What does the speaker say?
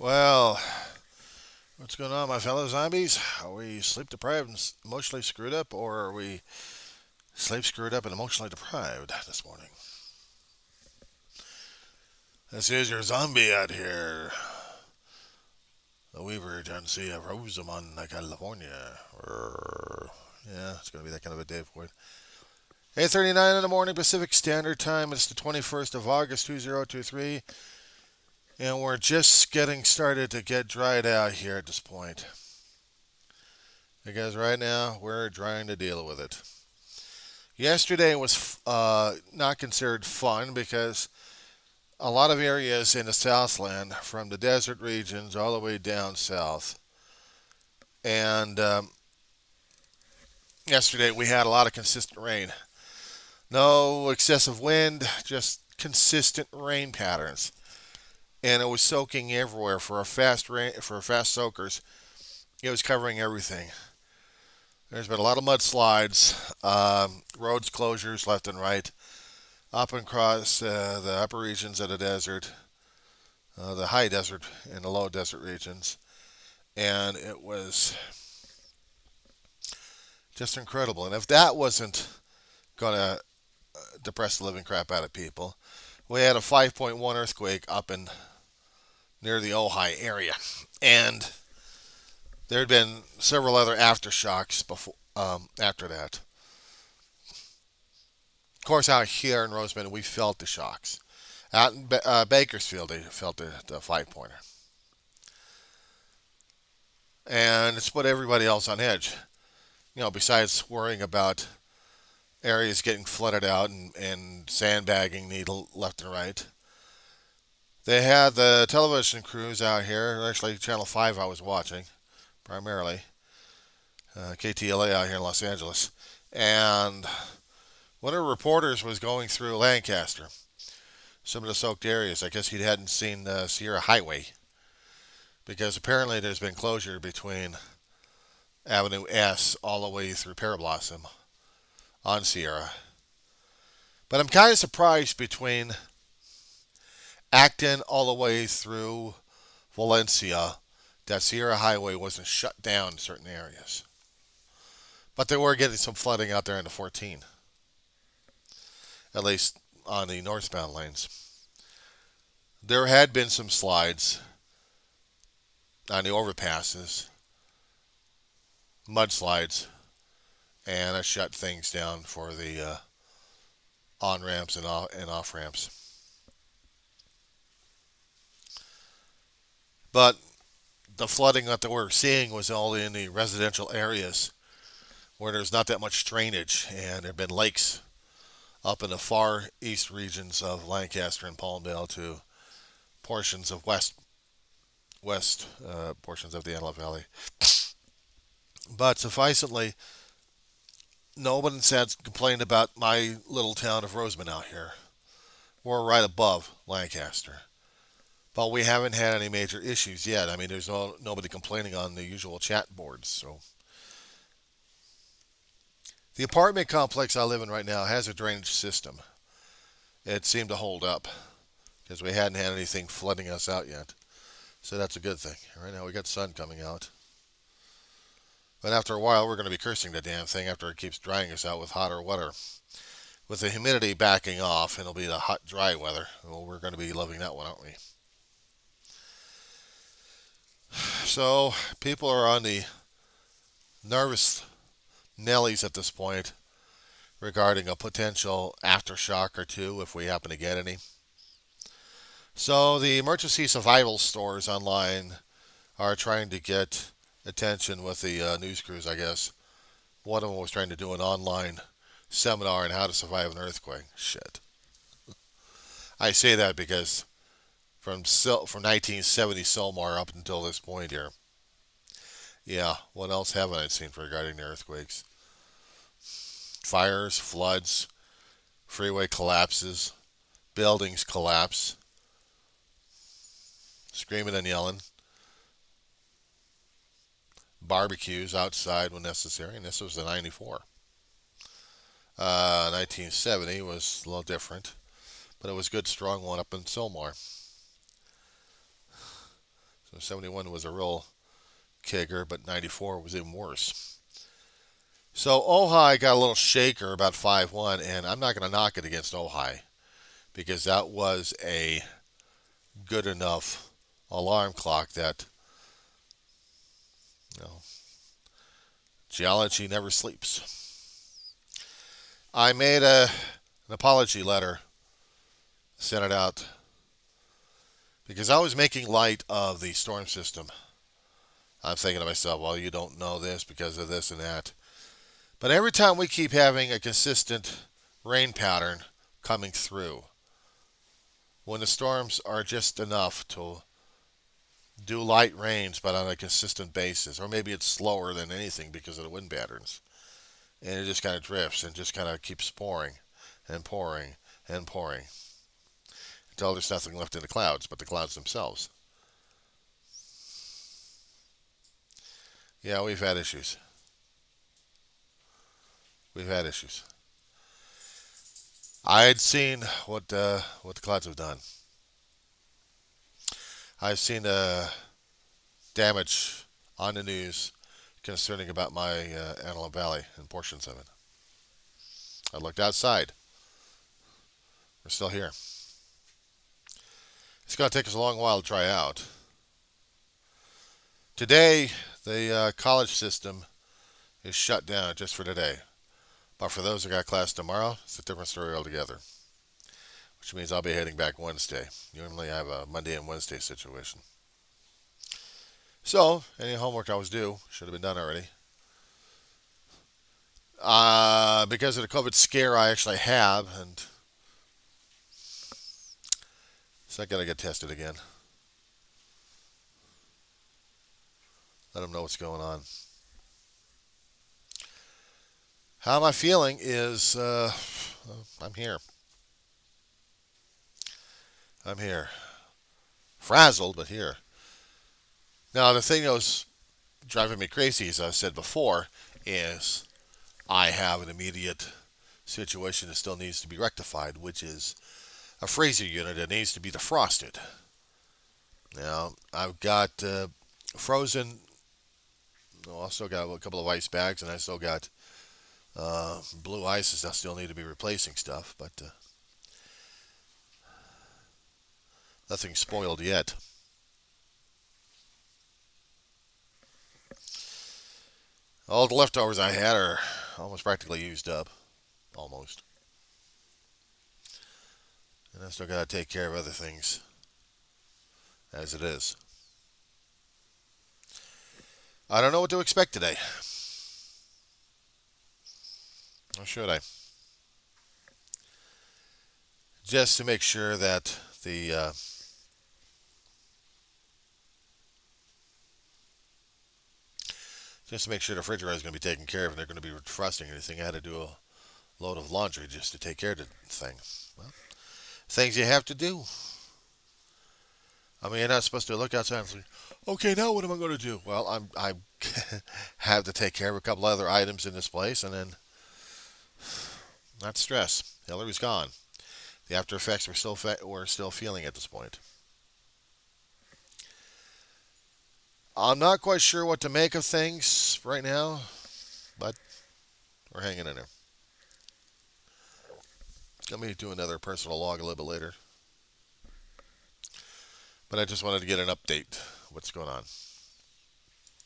Well, what's going on, my fellow zombies? Are we sleep deprived and emotionally screwed up, or are we sleep screwed up and emotionally deprived this morning? This is your zombie out here. The Weaver trying to see a Rosamond, California. Yeah, it's going to be that kind of a day for it. 8:39 in the morning Pacific Standard Time. It's the 21st of August, 2023, and we're just getting started to get dried out here at this point. Because right now, we're trying to deal with it. Yesterday was not considered fun because a lot of areas in the Southland, from the desert regions all the way down south, and yesterday we had a lot of consistent rain. No excessive wind, just consistent rain patterns, and it was soaking everywhere for a fast rain for fast soakers. It was covering everything. There's been a lot of mudslides, roads closures left and right, up and across the upper regions of the desert, the high desert and the low desert regions, and it was just incredible. And if that wasn't going to depress the living crap out of people, we had a 5.1 earthquake up in near the Ojai area, and there had been several other aftershocks before after that. Of course, out here in Roseman, we felt the shocks. Out in Bakersfield, they felt the 5 pointer, and it's put everybody else on edge. Besides worrying about areas getting flooded out and sandbagging needle left and right. They had the television crews out here. Actually, Channel 5 I was watching primarily. KTLA out here in Los Angeles. And one of the reporters was going through Lancaster, some of the soaked areas. I guess he hadn't seen the Sierra Highway because apparently there's been closure between Avenue S all the way through Parablossom on Sierra. But I'm kind of surprised between Acton all the way through Valencia that Sierra Highway wasn't shut down in certain areas. But they were getting some flooding out there in the 14, at least on the northbound lanes. There had been some slides on the overpasses, mudslides, and I shut things down for the on ramps and off ramps. But the flooding that we were seeing was all in the residential areas where there's not that much drainage, and there have been lakes up in the far east regions of Lancaster and Palmdale to portions of west portions of the Antelope Valley. But sufficiently, no one said complained about my little town of Roseman out here. We're right above Lancaster, but we haven't had any major issues yet. I mean, there's nobody complaining on the usual chat boards. So the apartment complex I live in right now has a drainage system. It seemed to hold up because we hadn't had anything flooding us out yet. So that's a good thing. Right now we got sun coming out. But after a while, we're going to be cursing the damn thing after it keeps drying us out with hotter weather. With the humidity backing off, and it'll be the hot, dry weather. Well, we're going to be loving that one, aren't we? So people are on the nervous nellies at this point regarding a potential aftershock or two if we happen to get any. So the emergency survival stores online are trying to get attention with the news crews, I guess. One of them was trying to do an online seminar on how to survive an earthquake. Shit. I say that because from 1970 Selmar up until this point here, yeah, what else haven't I seen regarding the earthquakes? Fires, floods, freeway collapses, buildings collapse, screaming and yelling, barbecues outside when necessary, and this was the 94. 1970 was a little different, but it was a good, strong one up in Sylmar. So 71 was a real kicker, but 94 was even worse. So Ojai got a little shaker about 5-1, and I'm not going to knock it against Ojai because that was a good enough alarm clock that, you know, geology never sleeps. I made an apology letter, sent it out because I was making light of the storm system. I'm thinking to myself, well, you don't know this because of this and that. But every time we keep having a consistent rain pattern coming through, when the storms are just enough to do light rains but on a consistent basis, or maybe it's slower than anything because of the wind patterns, and it just kind of drifts and just kind of keeps pouring and pouring and pouring until there's nothing left in the clouds but the clouds themselves. Yeah, we've had issues. We've had issues. I had seen what the clouds have done. I've seen damage on the news concerning about my Antelope Valley and portions of it. I looked outside. We're still here. It's going to take us a long while to try out. Today, the college system is shut down just for today. But for those that got class tomorrow, it's a different story altogether. Which means I'll be heading back Wednesday. Normally I have a Monday and Wednesday situation. So, any homework I was due should have been done already. Because of the COVID scare I actually have, and so I gotta get tested again. Let them know what's going on. How am I feeling is, I'm here. I'm here. Frazzled, but here. Now, the thing that was driving me crazy, as I said before, is I have an immediate situation that still needs to be rectified, which is a freezer unit that needs to be defrosted. Now, I've got frozen, well, I still got a couple of ice bags, and I still got blue ices that still need to be replacing stuff, but nothing's spoiled yet. All the leftovers I had are almost practically used up. Almost. And I still got to take care of other things as it is. I don't know what to expect today. Or should I? Just to make sure that the refrigerator is going to be taken care of and they're going to be defrosting anything. I had to do a load of laundry just to take care of the thing. Well, things you have to do. I mean, you're not supposed to look outside and say, okay, now what am I going to do? Well, I have to take care of a couple other items in this place and then not stress. Hillary's gone. The after effects we're still feeling at this point. I'm not quite sure what to make of things right now, but we're hanging in there. Let me do another personal log a little bit later. But I just wanted to get an update. What's going on?